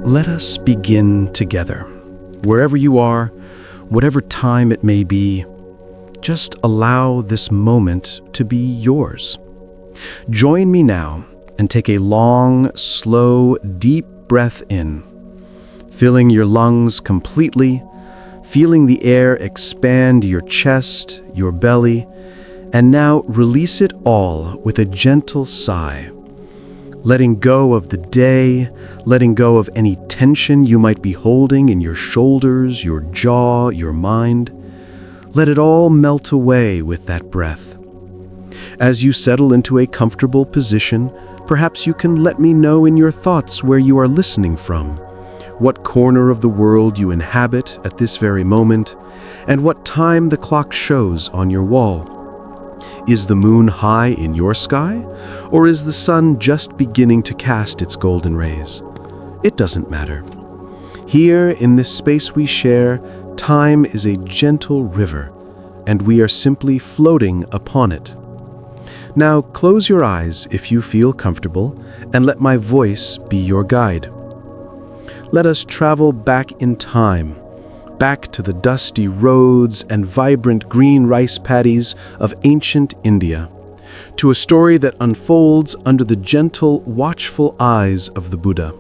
Let us begin together. Wherever you are, whatever time it may be, just allow this moment to be yours. Join me now and take a long, slow, deep breath in, filling your lungs completely, feeling the air expand your chest, your belly, and now release it all with a gentle sigh. Letting go of the day, letting go of any tension you might be holding in your shoulders, your jaw, your mind. Let it all melt away with that breath. As you settle into a comfortable position, perhaps you can let me know in your thoughts where you are listening from, what corner of the world you inhabit at this very moment, and what time the clock shows on your wall. Is the moon high in your sky, or is the sun just beginning to cast its golden rays? It doesn't matter. Here, in this space we share, time is a gentle river, and we are simply floating upon it. Now close your eyes if you feel comfortable, and let my voice be your guide. Let us travel back in time, back to the dusty roads and vibrant green rice paddies of ancient India, to a story that unfolds under the gentle, watchful eyes of the Buddha.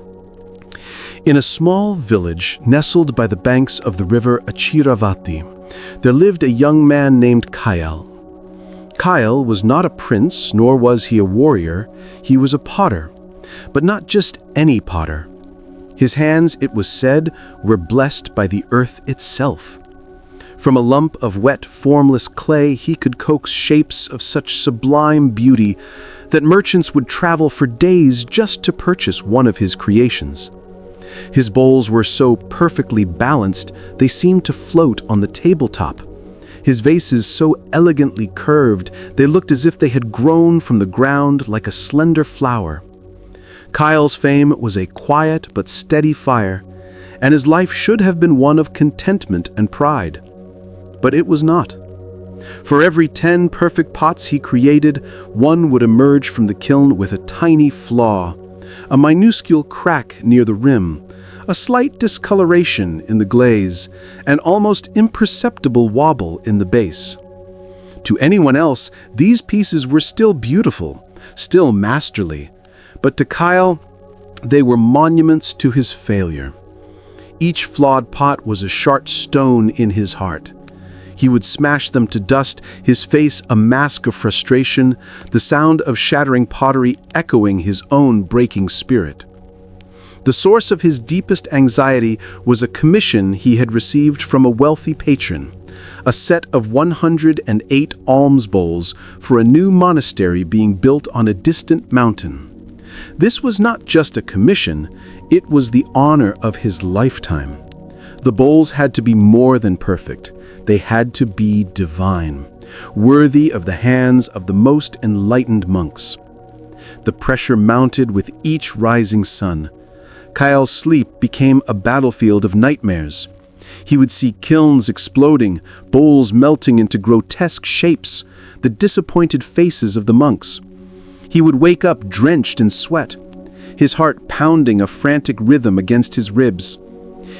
In a small village nestled by the banks of the river Achiravati, there lived a young man named Kael. Kael was not a prince, nor was he a warrior. He was a potter, but not just any potter. His hands, it was said, were blessed by the earth itself. From a lump of wet, formless clay, he could coax shapes of such sublime beauty that merchants would travel for days just to purchase one of his creations. His bowls were so perfectly balanced, they seemed to float on the tabletop. His vases so elegantly curved, they looked as if they had grown from the ground like a slender flower. Kael's fame was a quiet but steady fire, and his life should have been one of contentment and pride. But it was not. For every 10 perfect pots he created, one would emerge from the kiln with a tiny flaw, a minuscule crack near the rim, a slight discoloration in the glaze, an almost imperceptible wobble in the base. To anyone else, these pieces were still beautiful, still masterly, but to Kael, they were monuments to his failure. Each flawed pot was a sharp stone in his heart. He would smash them to dust, his face a mask of frustration, the sound of shattering pottery echoing his own breaking spirit. The source of his deepest anxiety was a commission he had received from a wealthy patron, a set of 108 alms bowls for a new monastery being built on a distant mountain. This was not just a commission, it was the honor of his lifetime. The bowls had to be more than perfect. They had to be divine, worthy of the hands of the most enlightened monks. The pressure mounted with each rising sun. Kael's sleep became a battlefield of nightmares. He would see kilns exploding, bowls melting into grotesque shapes, the disappointed faces of the monks. He would wake up drenched in sweat, his heart pounding a frantic rhythm against his ribs.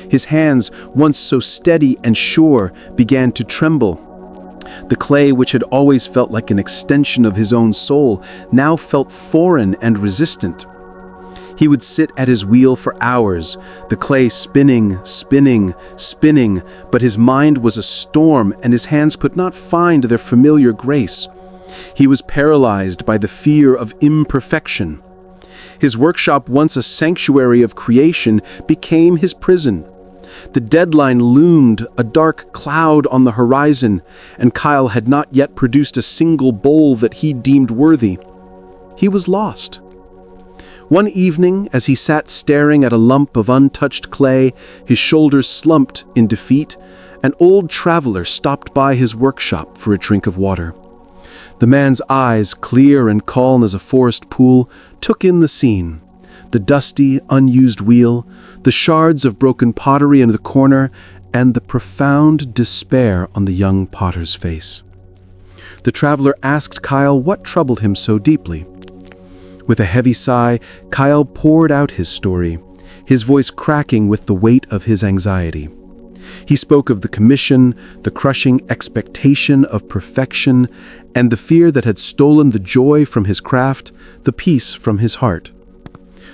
His hands, once so steady and sure, began to tremble. The clay, which had always felt like an extension of his own soul, now felt foreign and resistant. He would sit at his wheel for hours, the clay spinning, spinning, spinning, but his mind was a storm and his hands could not find their familiar grace. He was paralyzed by the fear of imperfection. His workshop, once a sanctuary of creation, became his prison. The deadline loomed, a dark cloud on the horizon, and Kael had not yet produced a single bowl that he deemed worthy. He was lost. One evening, as he sat staring at a lump of untouched clay, his shoulders slumped in defeat, an old traveler stopped by his workshop for a drink of water. The man's eyes, clear and calm as a forest pool, took in the scene. The dusty, unused wheel, the shards of broken pottery in the corner, and the profound despair on the young potter's face. The traveler asked Kael what troubled him so deeply. With a heavy sigh, Kael poured out his story. his voice cracking with the weight of his anxiety. He spoke of the commission, the crushing expectation of perfection, and the fear that had stolen the joy from his craft, the peace from his heart.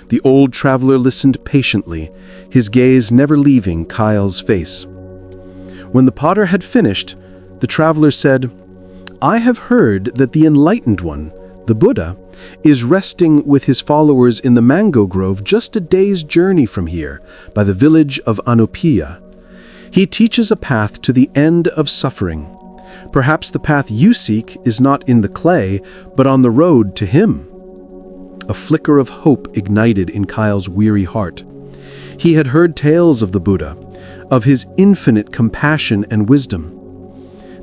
The old traveler listened patiently, his gaze never leaving Kael's face. When the potter had finished, the traveler said, "I have heard that the enlightened one, the Buddha, is resting with his followers in the mango grove just a day's journey from here, by the village of Anupiya. He teaches a path to the end of suffering. Perhaps the path you seek is not in the clay, but on the road to him." A flicker of hope ignited in Kael's weary heart. He had heard tales of the Buddha, of his infinite compassion and wisdom.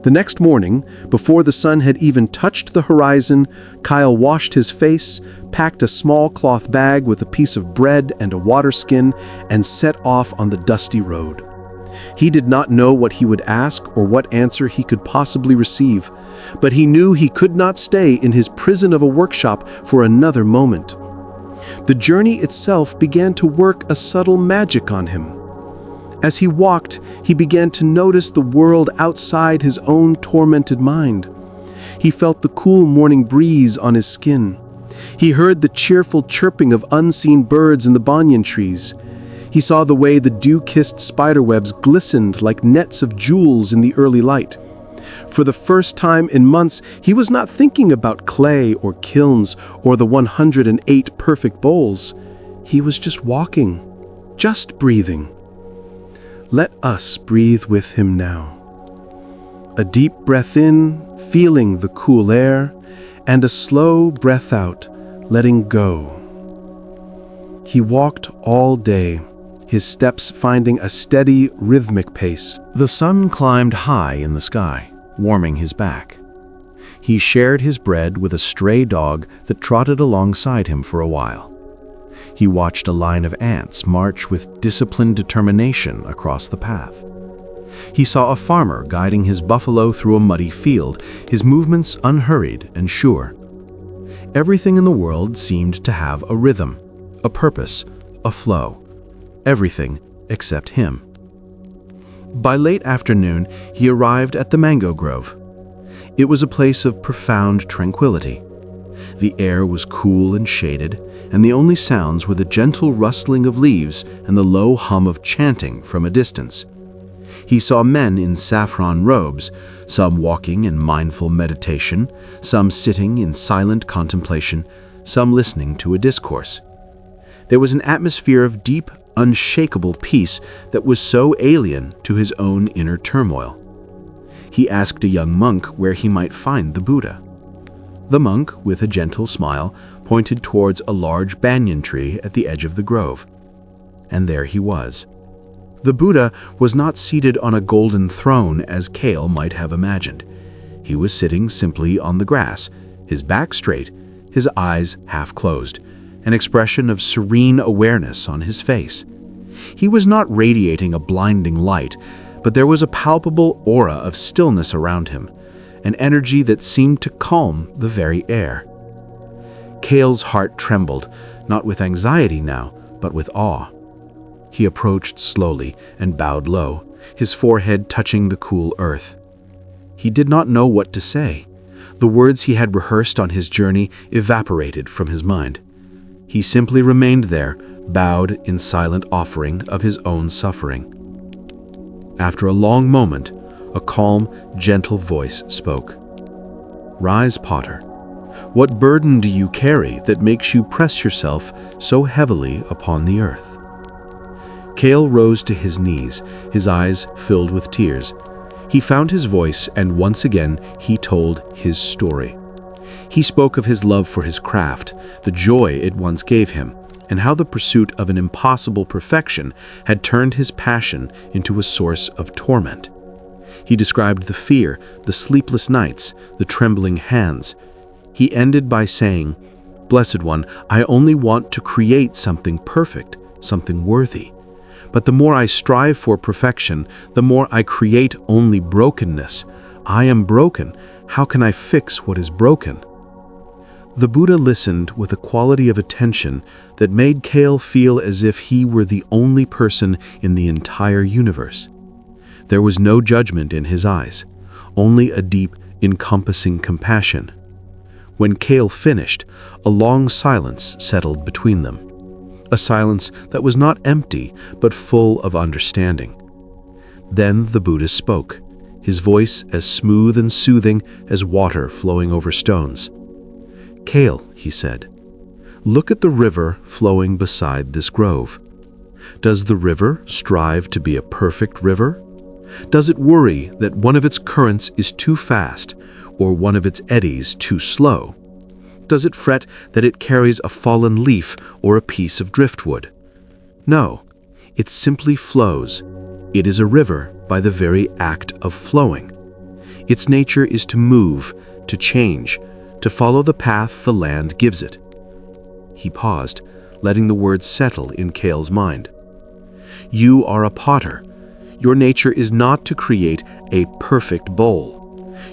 The next morning, before the sun had even touched the horizon, Kael washed his face, packed a small cloth bag with a piece of bread and a water skin, and set off on the dusty road. He did not know what he would ask or what answer he could possibly receive, but he knew he could not stay in his prison of a workshop for another moment. The journey itself began to work a subtle magic on him. As he walked, he began to notice the world outside his own tormented mind. He felt the cool morning breeze on his skin. He heard the cheerful chirping of unseen birds in the banyan trees. He saw the way the dew-kissed spiderwebs glistened like nets of jewels in the early light. For the first time in months, he was not thinking about clay or kilns or the 108 perfect bowls. He was just walking, just breathing. Let us breathe with him now. A deep breath in, feeling the cool air, and a slow breath out, letting go. He walked all day, his steps finding a steady, rhythmic pace. The sun climbed high in the sky, warming his back. He shared his bread with a stray dog that trotted alongside him for a while. He watched a line of ants march with disciplined determination across the path. He saw a farmer guiding his buffalo through a muddy field, his movements unhurried and sure. Everything in the world seemed to have a rhythm, a purpose, a flow. Everything except him. By late afternoon, he arrived at the mango grove. It was a place of profound tranquility. The air was cool and shaded, and the only sounds were the gentle rustling of leaves and the low hum of chanting from a distance. He saw men in saffron robes, some walking in mindful meditation, some sitting in silent contemplation, some listening to a discourse. There was an atmosphere of deep, unshakable peace that was so alien to his own inner turmoil. He asked a young monk where he might find the Buddha. The monk, with a gentle smile, pointed towards a large banyan tree at the edge of the grove. And there he was. The Buddha was not seated on a golden throne as Kael might have imagined. He was sitting simply on the grass, his back straight, his eyes half closed, an expression of serene awareness on his face. He was not radiating a blinding light, but there was a palpable aura of stillness around him, an energy that seemed to calm the very air. Kael's heart trembled, not with anxiety now, but with awe. He approached slowly and bowed low, his forehead touching the cool earth. He did not know what to say. The words he had rehearsed on his journey evaporated from his mind. He simply remained there, bowed in silent offering of his own suffering. After a long moment, a calm, gentle voice spoke. "Rise, Potter. What burden do you carry that makes you press yourself so heavily upon the earth?" Kael rose to his knees, his eyes filled with tears. He found his voice, and once again he told his story. He spoke of his love for his craft, the joy it once gave him, and how the pursuit of an impossible perfection had turned his passion into a source of torment. He described the fear, the sleepless nights, the trembling hands. He ended by saying, "Blessed One, I only want to create something perfect, something worthy. But the more I strive for perfection, the more I create only brokenness. I am broken. How can I fix what is broken?" The Buddha listened with a quality of attention that made Kael feel as if he were the only person in the entire universe. There was no judgment in his eyes, only a deep, encompassing compassion. When Kael finished, a long silence settled between them. A silence that was not empty, but full of understanding. Then the Buddha spoke, his voice as smooth and soothing as water flowing over stones. "Kael," he said, "look at the river flowing beside this grove. Does the river strive to be a perfect river? Does it worry that one of its currents is too fast or one of its eddies too slow? Does it fret that it carries a fallen leaf or a piece of driftwood? No, it simply flows. It is a river by the very act of flowing. Its nature is to move, to change, to follow the path the land gives it." He paused, letting the words settle in Kael's mind. "You are a potter. Your nature is not to create a perfect bowl.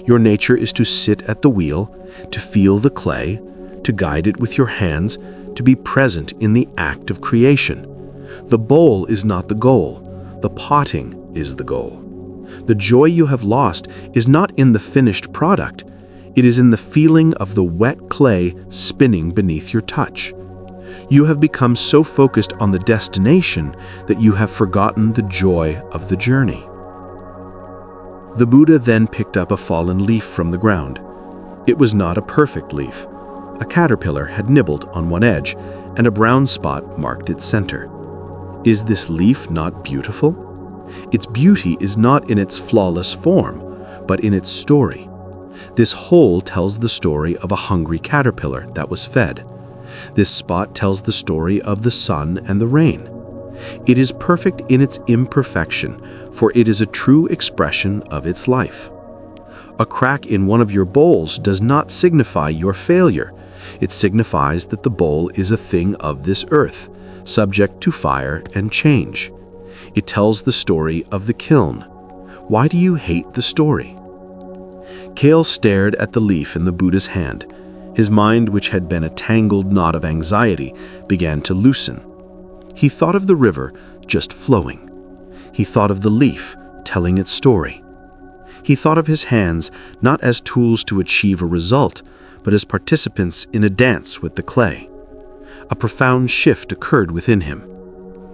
Your nature is to sit at the wheel, to feel the clay, to guide it with your hands, to be present in the act of creation. The bowl is not the goal. The potting is the goal. The joy you have lost is not in the finished product. It is in the feeling of the wet clay spinning beneath your touch. You have become so focused on the destination that you have forgotten the joy of the journey." The Buddha then picked up a fallen leaf from the ground. It was not a perfect leaf. A caterpillar had nibbled on one edge, and a brown spot marked its center. Is this leaf not beautiful? Its beauty is not in its flawless form, but in its story. This hole tells the story of a hungry caterpillar that was fed. This spot tells the story of the sun and the rain. It is perfect in its imperfection, for it is a true expression of its life. A crack in one of your bowls does not signify your failure. It signifies that the bowl is a thing of this earth, subject to fire and change. It tells the story of the kiln. Why do you hate the story? Kael stared at the leaf in the Buddha's hand. His mind, which had been a tangled knot of anxiety, began to loosen. He thought of the river just flowing. He thought of the leaf telling its story. He thought of his hands not as tools to achieve a result, but as participants in a dance with the clay. A profound shift occurred within him.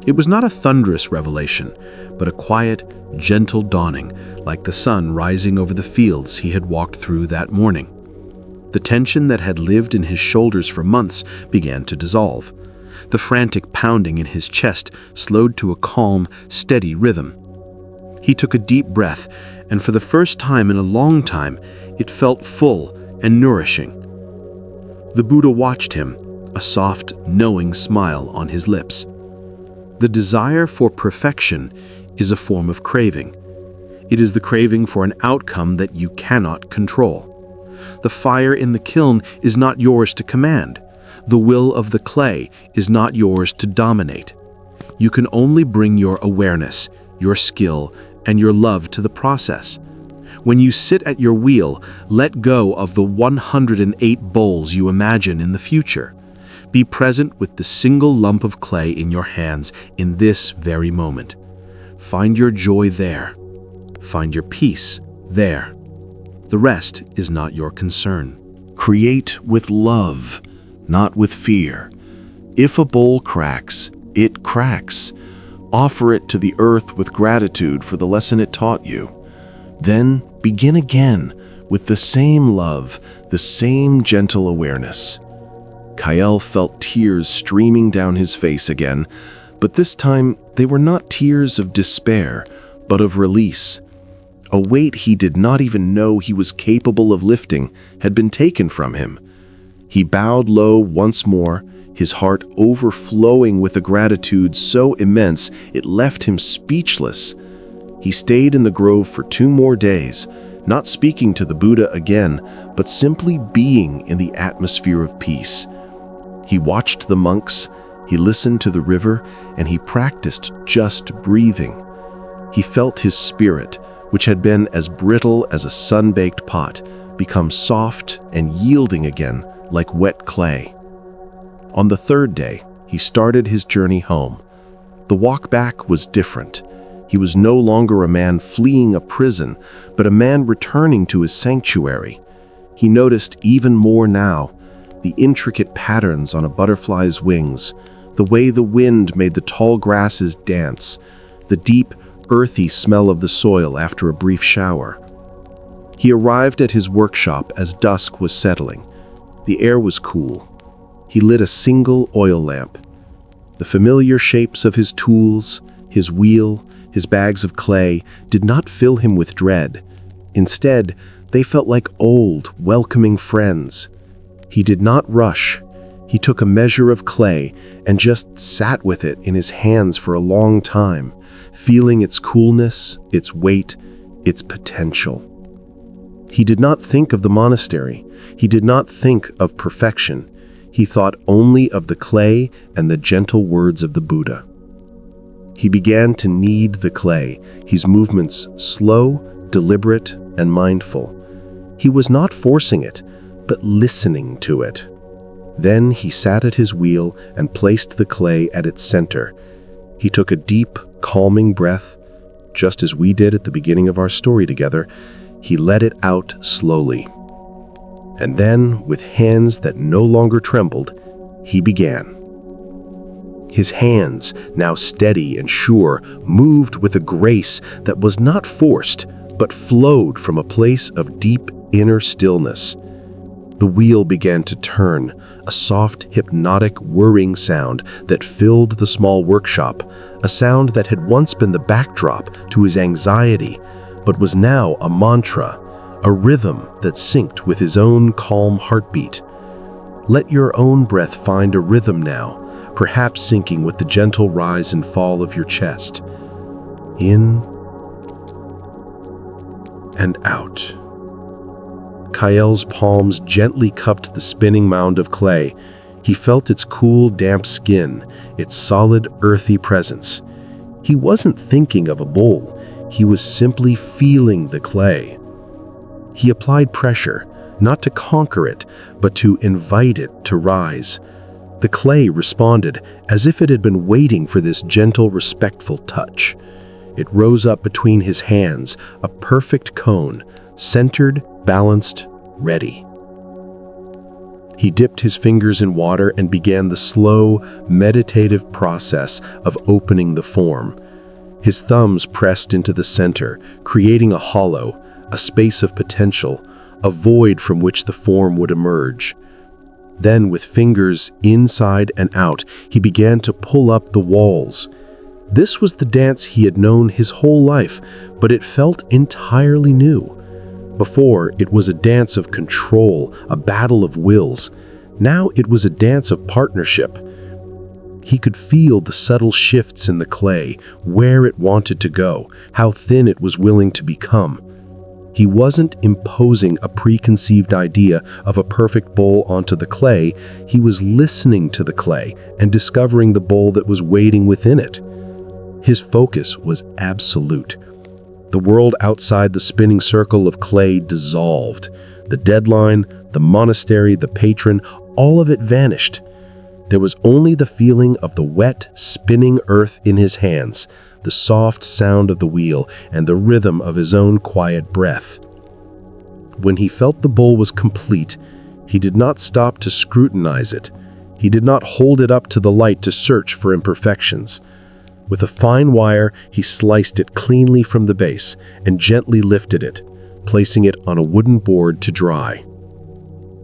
It was not a thunderous revelation, but a quiet, gentle dawning, like the sun rising over the fields he had walked through that morning. The tension that had lived in his shoulders for months began to dissolve. The frantic pounding in his chest slowed to a calm, steady rhythm. He took a deep breath, and for the first time in a long time, it felt full and nourishing. The Buddha watched him, a soft, knowing smile on his lips. The desire for perfection is a form of craving. It is the craving for an outcome that you cannot control. The fire in the kiln is not yours to command. The will of the clay is not yours to dominate. You can only bring your awareness, your skill, and your love to the process. When you sit at your wheel, let go of the 108 bowls you imagine in the future. Be present with the single lump of clay in your hands in this very moment. Find your joy there. Find your peace there. The rest is not your concern. Create with love, not with fear. If a bowl cracks, it cracks. Offer it to the earth with gratitude for the lesson it taught you. Then begin again with the same love, the same gentle awareness. Kael felt tears streaming down his face again, but this time they were not tears of despair, but of release. A weight he did not even know he was capable of lifting had been taken from him. He bowed low once more, his heart overflowing with a gratitude so immense it left him speechless. He stayed in the grove for 2 more days, not speaking to the Buddha again, but simply being in the atmosphere of peace. He watched the monks, he listened to the river, and he practiced just breathing. He felt his spirit, which had been as brittle as a sun-baked pot, become soft and yielding again, like wet clay. On the third day, he started his journey home. The walk back was different. He was no longer a man fleeing a prison, but a man returning to his sanctuary. He noticed even more now, the intricate patterns on a butterfly's wings, the way the wind made the tall grasses dance, the deep, earthy smell of the soil after a brief shower. He arrived at his workshop as dusk was settling. The air was cool. He lit a single oil lamp. The familiar shapes of his tools, his wheel, his bags of clay did not fill him with dread. Instead, they felt like old, welcoming friends. He did not rush. He took a measure of clay and just sat with it in his hands for a long time, feeling its coolness, its weight, its potential. He did not think of the monastery. He did not think of perfection. He thought only of the clay and the gentle words of the Buddha. He began to knead the clay, his movements slow, deliberate, and mindful. He was not forcing it, but listening to it. Then he sat at his wheel and placed the clay at its center. He took a deep, calming breath, just as we did at the beginning of our story together. He let it out slowly. And then, with hands that no longer trembled, he began. His hands, now steady and sure, moved with a grace that was not forced, but flowed from a place of deep inner stillness. The wheel began to turn, a soft, hypnotic, whirring sound that filled the small workshop, a sound that had once been the backdrop to his anxiety, but was now a mantra, a rhythm that synced with his own calm heartbeat. Let your own breath find a rhythm now, perhaps syncing with the gentle rise and fall of your chest. In and out. Kael's palms gently cupped the spinning mound of clay. He felt its cool, damp skin, its solid, earthy presence. He wasn't thinking of a bowl. He was simply feeling the clay. He applied pressure, not to conquer it, but to invite it to rise. The clay responded as if it had been waiting for this gentle, respectful touch. It rose up between his hands, a perfect cone, centered, balanced, ready. He dipped his fingers in water and began the slow, meditative process of opening the form. His thumbs pressed into the center, creating a hollow, a space of potential, a void from which the form would emerge. Then, with fingers inside and out, he began to pull up the walls. This was the dance he had known his whole life, but it felt entirely new. Before, it was a dance of control, a battle of wills. Now it was a dance of partnership. He could feel the subtle shifts in the clay, where it wanted to go, how thin it was willing to become. He wasn't imposing a preconceived idea of a perfect bowl onto the clay. He was listening to the clay and discovering the bowl that was waiting within it. His focus was absolute. The world outside the spinning circle of clay dissolved. The deadline, the monastery, the patron, all of it vanished. There was only the feeling of the wet, spinning earth in his hands, the soft sound of the wheel, and the rhythm of his own quiet breath. When he felt the bowl was complete, he did not stop to scrutinize it. He did not hold it up to the light to search for imperfections. With a fine wire, he sliced it cleanly from the base and gently lifted it, placing it on a wooden board to dry.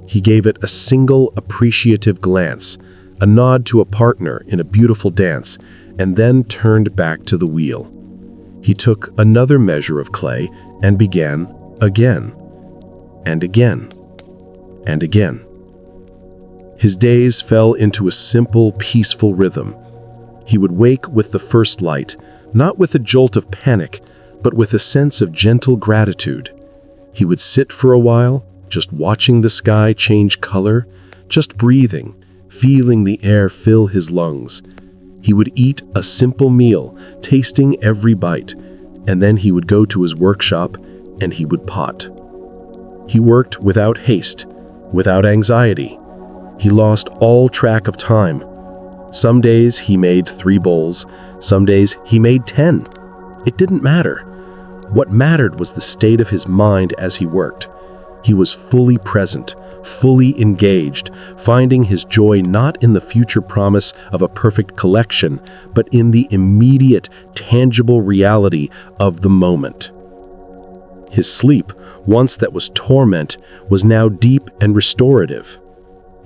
He gave it a single appreciative glance, a nod to a partner in a beautiful dance, and then turned back to the wheel. He took another measure of clay and began again, and again, and again. His days fell into a simple, peaceful rhythm. He would wake with the first light, not with a jolt of panic, but with a sense of gentle gratitude. He would sit for a while, just watching the sky change color, just breathing, feeling the air fill his lungs. He would eat a simple meal, tasting every bite, and then he would go to his workshop and he would pot. He worked without haste, without anxiety. He lost all track of time. Some days he made 3 bowls, some days he made 10. It didn't matter. What mattered was the state of his mind as he worked. He was fully present, fully engaged, finding his joy not in the future promise of a perfect collection, but in the immediate, tangible reality of the moment. His sleep, once that was torment, was now deep and restorative.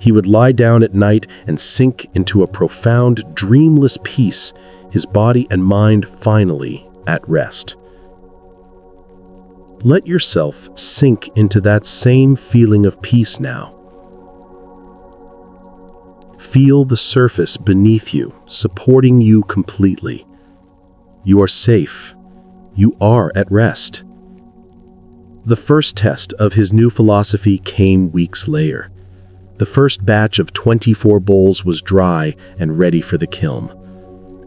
He would lie down at night and sink into a profound, dreamless peace, his body and mind finally at rest. Let yourself sink into that same feeling of peace now. Feel the surface beneath you, supporting you completely. You are safe. You are at rest. The first test of his new philosophy came weeks later. The first batch of 24 bowls was dry and ready for the kiln.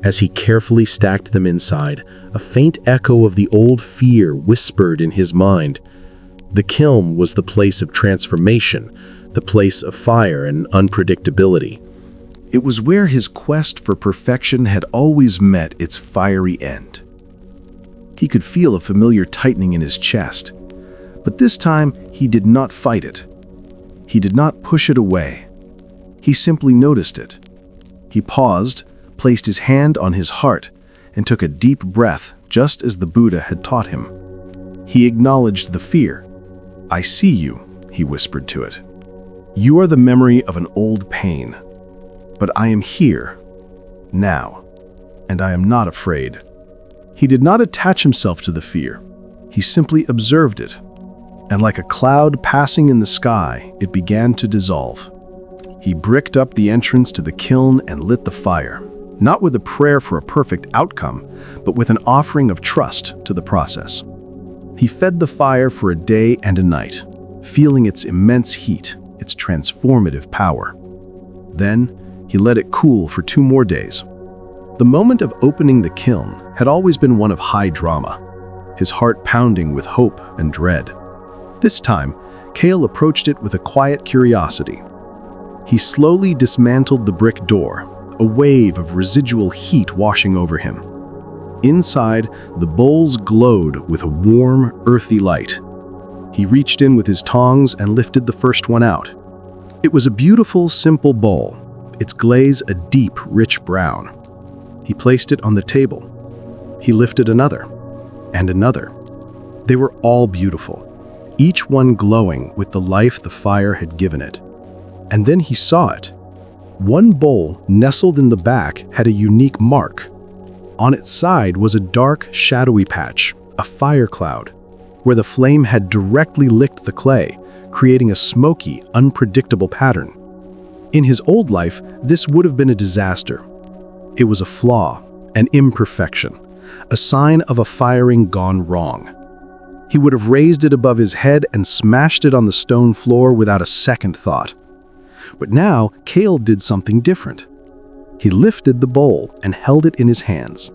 As he carefully stacked them inside, a faint echo of the old fear whispered in his mind. The kiln was the place of transformation, the place of fire and unpredictability. It was where his quest for perfection had always met its fiery end. He could feel a familiar tightening in his chest, but this time he did not fight it. He did not push it away. He simply noticed it. He paused, placed his hand on his heart, and took a deep breath just as the Buddha had taught him. He acknowledged the fear. "I see you," he whispered to it. "You are the memory of an old pain. But I am here, now, and I am not afraid." He did not attach himself to the fear. He simply observed it. And like a cloud passing in the sky, it began to dissolve. He bricked up the entrance to the kiln and lit the fire, not with a prayer for a perfect outcome, but with an offering of trust to the process. He fed the fire for a day and a night, feeling its immense heat, its transformative power. Then, he let it cool for 2 more days. The moment of opening the kiln had always been one of high drama, his heart pounding with hope and dread. This time, Kael approached it with a quiet curiosity. He slowly dismantled the brick door, a wave of residual heat washing over him. Inside, the bowls glowed with a warm, earthy light. He reached in with his tongs and lifted the first one out. It was a beautiful, simple bowl, its glaze a deep, rich brown. He placed it on the table. He lifted another, and another. They were all beautiful, each one glowing with the life the fire had given it. And then he saw it. One bowl, nestled in the back, had a unique mark. On its side was a dark, shadowy patch, a fire cloud, where the flame had directly licked the clay, creating a smoky, unpredictable pattern. In his old life, this would have been a disaster. It was a flaw, an imperfection, a sign of a firing gone wrong. He would have raised it above his head and smashed it on the stone floor without a second thought. But now, Kael did something different. He lifted the bowl and held it in his hands.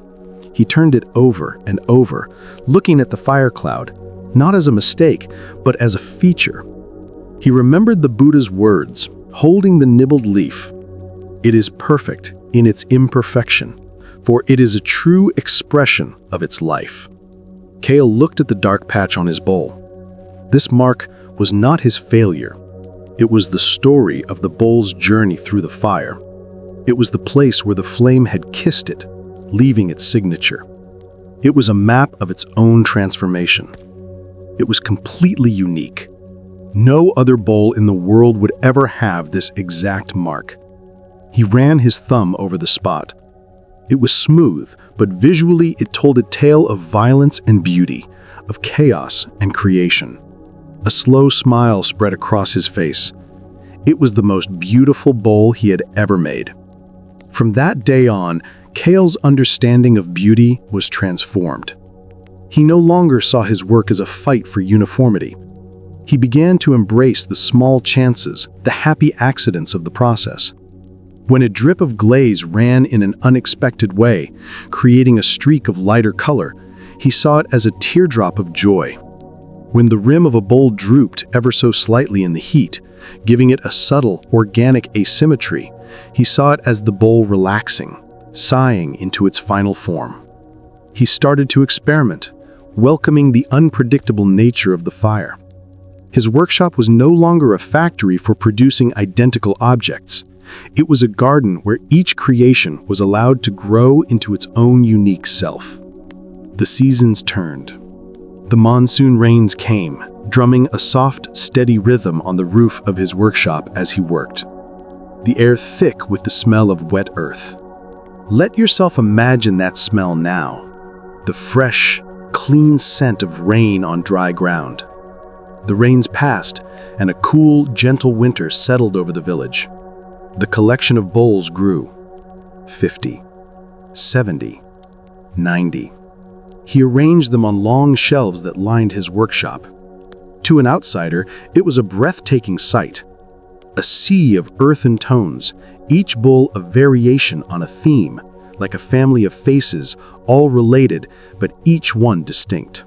He turned it over and over, looking at the fire cloud, not as a mistake, but as a feature. He remembered the Buddha's words, holding the nibbled leaf. "It is perfect in its imperfection, for it is a true expression of its life." Kael looked at the dark patch on his bowl. This mark was not his failure. It was the story of the bowl's journey through the fire. It was the place where the flame had kissed it, leaving its signature. It was a map of its own transformation. It was completely unique. No other bowl in the world would ever have this exact mark. He ran his thumb over the spot. It was smooth, but visually it told a tale of violence and beauty, of chaos and creation. A slow smile spread across his face. It was the most beautiful bowl he had ever made. From that day on, Kael's understanding of beauty was transformed. He no longer saw his work as a fight for uniformity. He began to embrace the small chances, the happy accidents of the process. When a drip of glaze ran in an unexpected way, creating a streak of lighter color, he saw it as a teardrop of joy. When the rim of a bowl drooped ever so slightly in the heat, giving it a subtle, organic asymmetry. He saw it as the bowl relaxing, sighing into its final form. He started to experiment, welcoming the unpredictable nature of the fire. His workshop was no longer a factory for producing identical objects. It was a garden where each creation was allowed to grow into its own unique self. The seasons turned. The monsoon rains came, drumming a soft, steady rhythm on the roof of his workshop as he worked. The air thick with the smell of wet earth. Let yourself imagine that smell now. The fresh, clean scent of rain on dry ground. The rains passed, and a cool, gentle winter settled over the village. The collection of bowls grew. 50, 70, 90. He arranged them on long shelves that lined his workshop. To an outsider, it was a breathtaking sight. A sea of earthen tones, each bowl a variation on a theme, like a family of faces, all related, but each one distinct.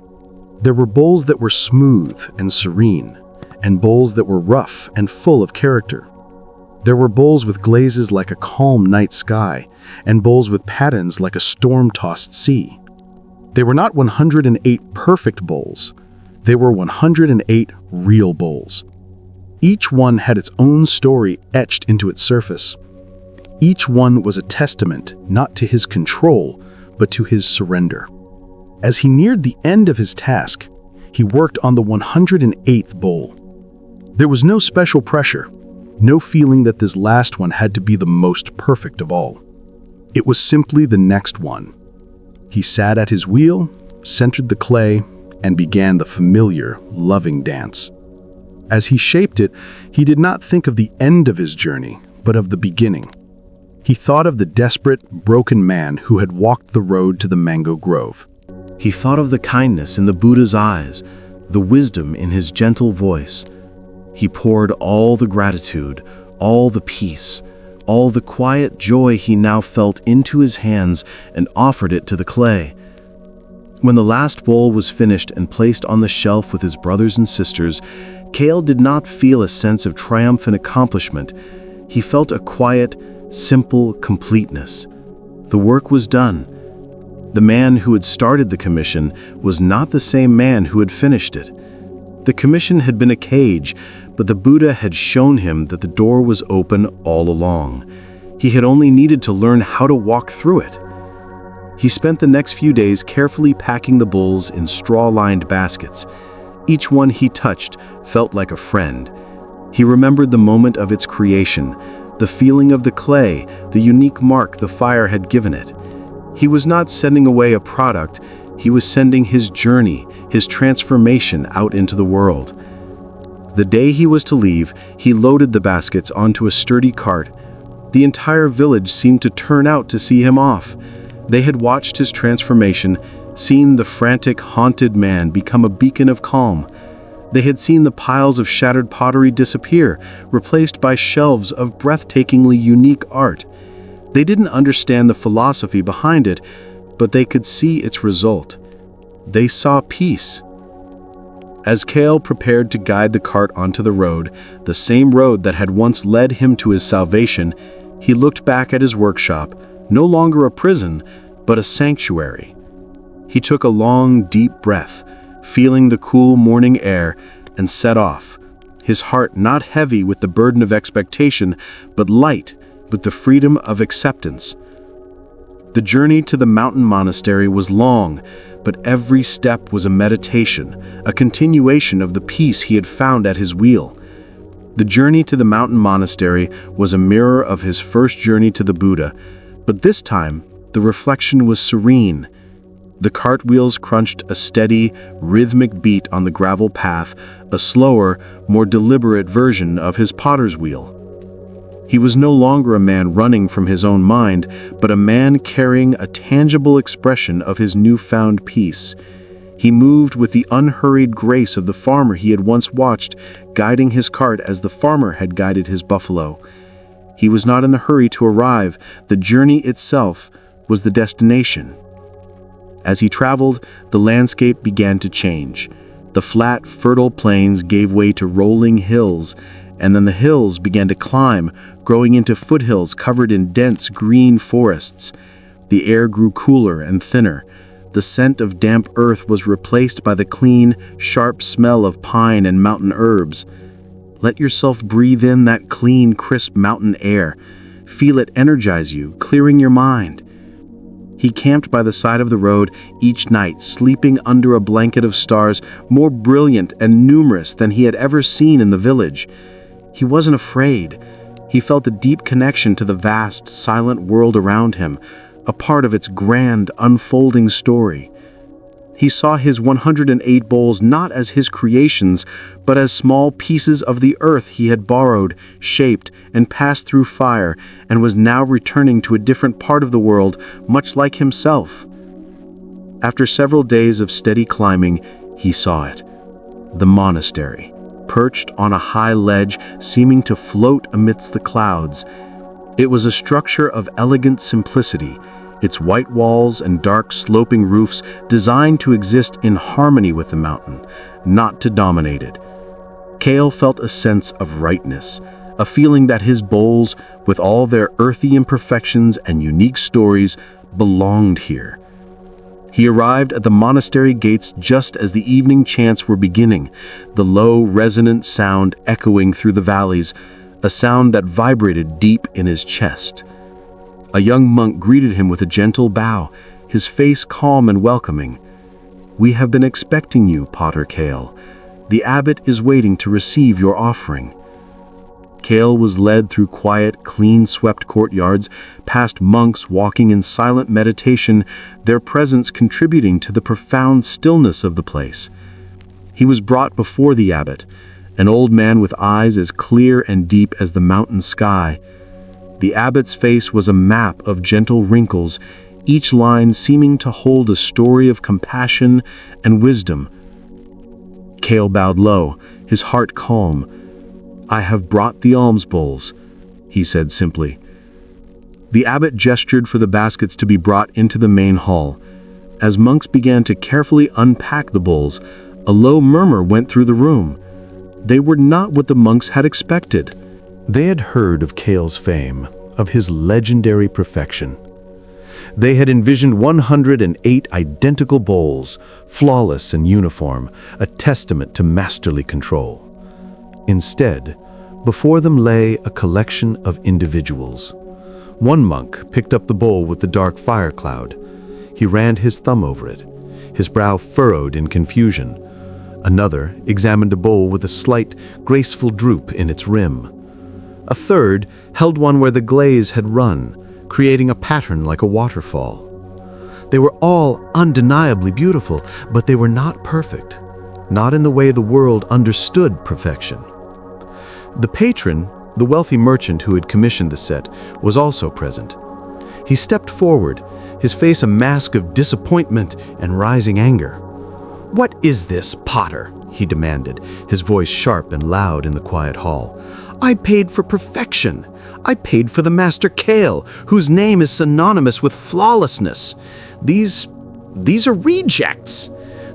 There were bowls that were smooth and serene, and bowls that were rough and full of character. There were bowls with glazes like a calm night sky, and bowls with patterns like a storm-tossed sea. They were not 108 perfect bowls. They were 108 real bowls. Each one had its own story etched into its surface. Each one was a testament not to his control, but to his surrender. As he neared the end of his task, he worked on the 108th bowl. There was no special pressure, no feeling that this last one had to be the most perfect of all. It was simply the next one. He sat at his wheel, centered the clay, and began the familiar, loving dance. As he shaped it, he did not think of the end of his journey, but of the beginning. He thought of the desperate, broken man who had walked the road to the mango grove. He thought of the kindness in the Buddha's eyes, the wisdom in his gentle voice. He poured all the gratitude, all the peace, all the quiet joy he now felt into his hands and offered it to the clay. When the last bowl was finished and placed on the shelf with his brothers and sisters, Kael did not feel a sense of triumphant accomplishment. He felt a quiet, simple completeness. The work was done. The man who had started the commission was not the same man who had finished it. The commission had been a cage, but the Buddha had shown him that the door was open all along. He had only needed to learn how to walk through it. He spent the next few days carefully packing the bowls in straw-lined baskets. Each one he touched felt like a friend. He remembered the moment of its creation, the feeling of the clay, the unique mark the fire had given it. He was not sending away a product, he was sending his journey, his transformation out into the world. The day he was to leave, he loaded the baskets onto a sturdy cart. The entire village seemed to turn out to see him off. They had watched his transformation, seen the frantic, haunted man become a beacon of calm. They had seen the piles of shattered pottery disappear, replaced by shelves of breathtakingly unique art. They didn't understand the philosophy behind it, but they could see its result. They saw peace. As Kael prepared to guide the cart onto the road, the same road that had once led him to his salvation, he looked back at his workshop, no longer a prison, but a sanctuary. He took a long, deep breath, feeling the cool morning air, and set off, his heart not heavy with the burden of expectation, but light with the freedom of acceptance. The journey to the mountain monastery was long, but every step was a meditation, a continuation of the peace he had found at his wheel. The journey to the mountain monastery was a mirror of his first journey to the Buddha, but this time the reflection was serene. The cartwheels crunched a steady, rhythmic beat on the gravel path, a slower, more deliberate version of his potter's wheel. He was no longer a man running from his own mind, but a man carrying a tangible expression of his newfound peace. He moved with the unhurried grace of the farmer he had once watched, guiding his cart as the farmer had guided his buffalo. He was not in a hurry to arrive. The journey itself was the destination. As he traveled, the landscape began to change. The flat, fertile plains gave way to rolling hills, and then the hills began to climb, growing into foothills covered in dense green forests. The air grew cooler and thinner. The scent of damp earth was replaced by the clean, sharp smell of pine and mountain herbs. Let yourself breathe in that clean, crisp mountain air. Feel it energize you, clearing your mind. He camped by the side of the road each night, sleeping under a blanket of stars more brilliant and numerous than he had ever seen in the village. He wasn't afraid. He felt a deep connection to the vast, silent world around him, a part of its grand, unfolding story. He saw his 108 bowls not as his creations, but as small pieces of the earth he had borrowed, shaped, and passed through fire, and was now returning to a different part of the world, much like himself. After several days of steady climbing, he saw it. The monastery, perched on a high ledge, seeming to float amidst the clouds. It was a structure of elegant simplicity, its white walls and dark sloping roofs designed to exist in harmony with the mountain, not to dominate it. Kael felt a sense of rightness, a feeling that his bowls, with all their earthy imperfections and unique stories, belonged here. He arrived at the monastery gates just as the evening chants were beginning, the low, resonant sound echoing through the valleys, a sound that vibrated deep in his chest. A young monk greeted him with a gentle bow, his face calm and welcoming. "We have been expecting you, Potter Kael. The abbot is waiting to receive your offering." Kael was led through quiet, clean-swept courtyards, past monks walking in silent meditation, their presence contributing to the profound stillness of the place. He was brought before the abbot, an old man with eyes as clear and deep as the mountain sky. The abbot's face was a map of gentle wrinkles, each line seeming to hold a story of compassion and wisdom. Kael bowed low, his heart calm. "I have brought the alms bowls," he said simply. The abbot gestured for the baskets to be brought into the main hall. As monks began to carefully unpack the bowls, a low murmur went through the room. They were not what the monks had expected. They had heard of Kael's fame, of his legendary perfection. They had envisioned 108 identical bowls, flawless and uniform, a testament to masterly control. Instead, before them lay a collection of individuals. One monk picked up the bowl with the dark fire cloud. He ran his thumb over it, his brow furrowed in confusion. Another examined a bowl with a slight, graceful droop in its rim. A third held one where the glaze had run, creating a pattern like a waterfall. They were all undeniably beautiful, but they were not perfect, not in the way the world understood perfection. The patron, the wealthy merchant who had commissioned the set, was also present. He stepped forward, his face a mask of disappointment and rising anger. "What is this, Potter?" he demanded, his voice sharp and loud in the quiet hall. "I paid for perfection. I paid for the Master Kael, whose name is synonymous with flawlessness. These are rejects.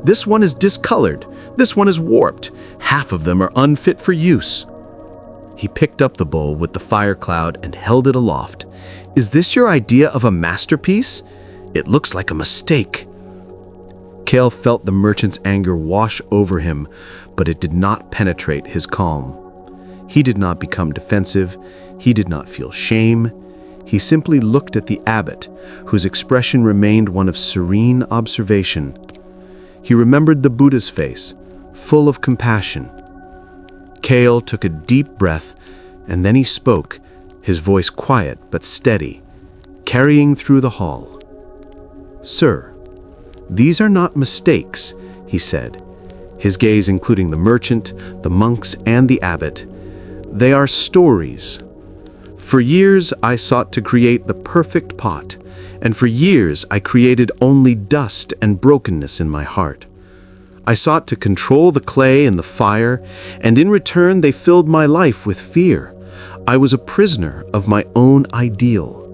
This one is discolored. This one is warped. Half of them are unfit for use." He picked up the bowl with the fire cloud and held it aloft. "Is this your idea of a masterpiece? It looks like a mistake." Kael felt the merchant's anger wash over him, but it did not penetrate his calm. He did not become defensive. He did not feel shame. He simply looked at the abbot, whose expression remained one of serene observation. He remembered the Buddha's face, full of compassion. Kael took a deep breath, and then he spoke, his voice quiet but steady, carrying through the hall. "Sir, these are not mistakes," he said, his gaze including the merchant, the monks, and the abbot. "They are stories. For years I sought to create the perfect pot, and for years I created only dust and brokenness in my heart. I sought to control the clay and the fire, and in return they filled my life with fear. I was a prisoner of my own ideal."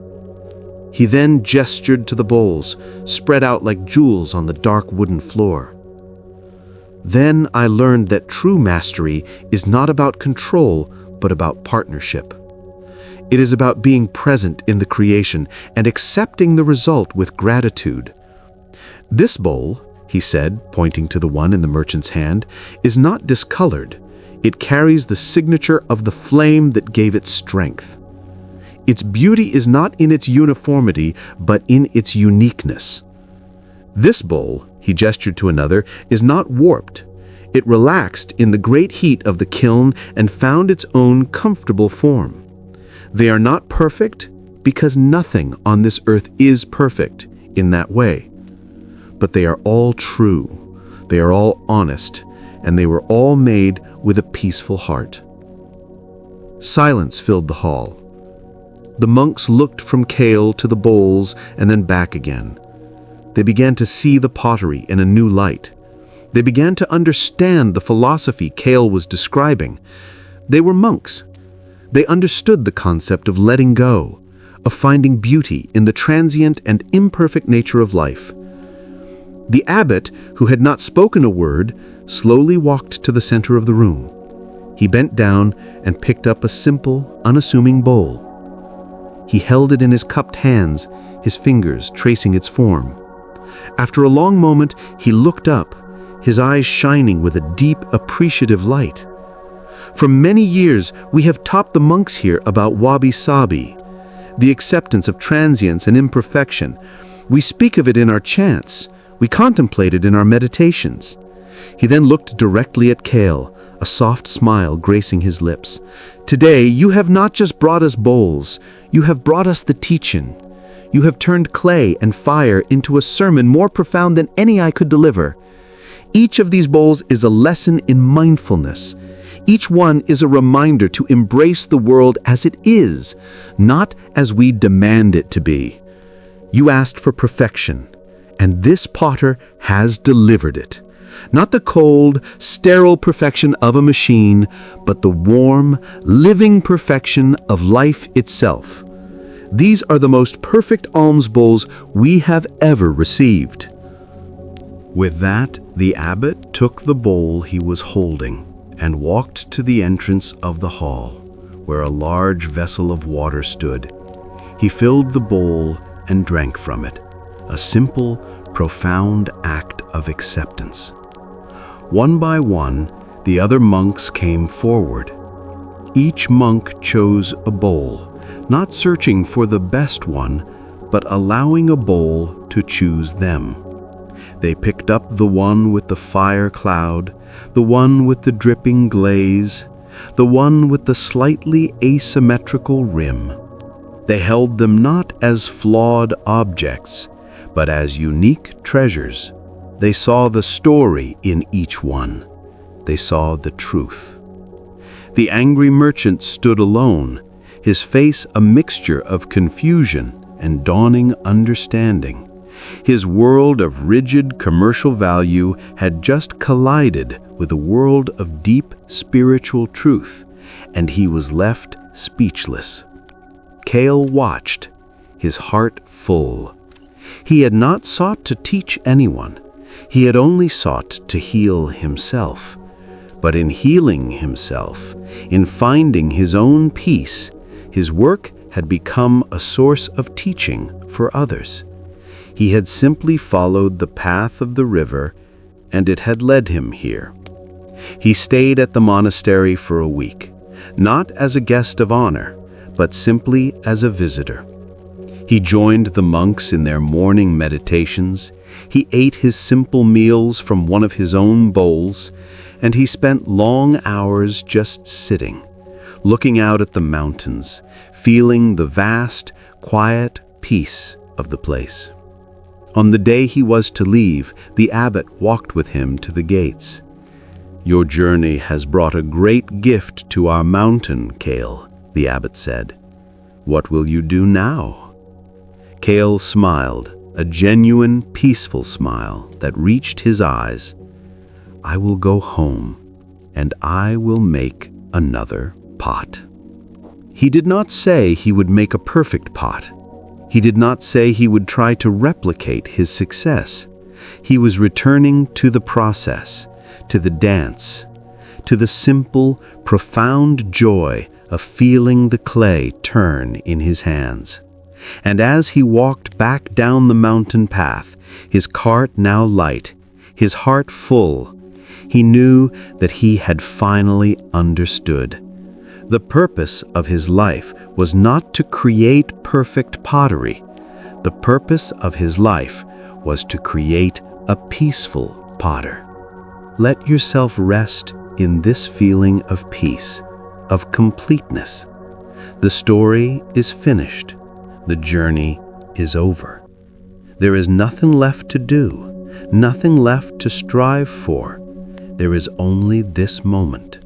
He then gestured to the bowls, spread out like jewels on the dark wooden floor. "Then I learned that true mastery is not about control, but but about partnership. It is about being present in the creation and accepting the result with gratitude. This bowl, he said, pointing to the one in the merchant's hand, is not discolored. It carries the signature of the flame that gave it strength. Its beauty is not in its uniformity, but in its uniqueness. This bowl, he gestured to another, is not warped. It relaxed in the great heat of the kiln and found its own comfortable form. They are not perfect because nothing on this earth is perfect in that way. But they are all true, they are all honest, and they were all made with a peaceful heart. Silence filled the hall. The monks looked from Kael to the bowls and then back again. They began to see the pottery in a new light. They began to understand the philosophy Kael was describing. They were monks. They understood the concept of letting go, of finding beauty in the transient and imperfect nature of life. The abbot, who had not spoken a word, slowly walked to the center of the room. He bent down and picked up a simple, unassuming bowl. He held it in his cupped hands, his fingers tracing its form. After a long moment, he looked up, his eyes shining with a deep, appreciative light. For many years, we have taught the monks here about wabi-sabi, the acceptance of transience and imperfection. We speak of it in our chants. We contemplate it in our meditations. He then looked directly at Kael, a soft smile gracing his lips. Today, you have not just brought us bowls, you have brought us the teaching. You have turned clay and fire into a sermon more profound than any I could deliver. Each of these bowls is a lesson in mindfulness. Each one is a reminder to embrace the world as it is, not as we demand it to be. You asked for perfection, and this potter has delivered it. Not the cold, sterile perfection of a machine, but the warm, living perfection of life itself. These are the most perfect alms bowls we have ever received. With that, the abbot took the bowl he was holding and walked to the entrance of the hall, where a large vessel of water stood. He filled the bowl and drank from it, a simple, profound act of acceptance. One by one, the other monks came forward. Each monk chose a bowl, not searching for the best one, but allowing a bowl to choose them. They picked up the one with the fire cloud, the one with the dripping glaze, the one with the slightly asymmetrical rim. They held them not as flawed objects, but as unique treasures. They saw the story in each one. They saw the truth. The angry merchant stood alone, his face a mixture of confusion and dawning understanding. His world of rigid commercial value had just collided with a world of deep spiritual truth, and he was left speechless. Kael watched, his heart full. He had not sought to teach anyone. He had only sought to heal himself. But in healing himself, in finding his own peace, his work had become a source of teaching for others. He had simply followed the path of the river, and it had led him here. He stayed at the monastery for a week, not as a guest of honor, but simply as a visitor. He joined the monks in their morning meditations. He ate his simple meals from one of his own bowls, and he spent long hours just sitting, looking out at the mountains, feeling the vast, quiet peace of the place. On the day he was to leave, the abbot walked with him to the gates. "Your journey has brought a great gift to our mountain, Kael," the abbot said. "What will you do now?" Kael smiled, a genuine, peaceful smile that reached his eyes. "I will go home, and I will make another pot." He did not say he would make a perfect pot. He did not say he would try to replicate his success. He was returning to the process, to the dance, to the simple, profound joy of feeling the clay turn in his hands. And as he walked back down the mountain path, his cart now light, his heart full, he knew that he had finally understood. The purpose of his life was not to create perfect pottery. The purpose of his life was to create a peaceful potter. Let yourself rest in this feeling of peace, of completeness. The story is finished. The journey is over. There is nothing left to do, nothing left to strive for. There is only this moment,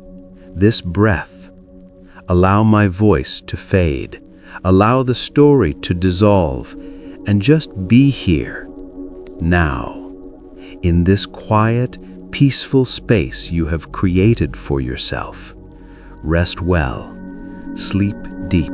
this breath. Allow my voice to fade. Allow the story to dissolve, and just be here, now, in this quiet, peaceful space you have created for yourself. Rest well, sleep deep,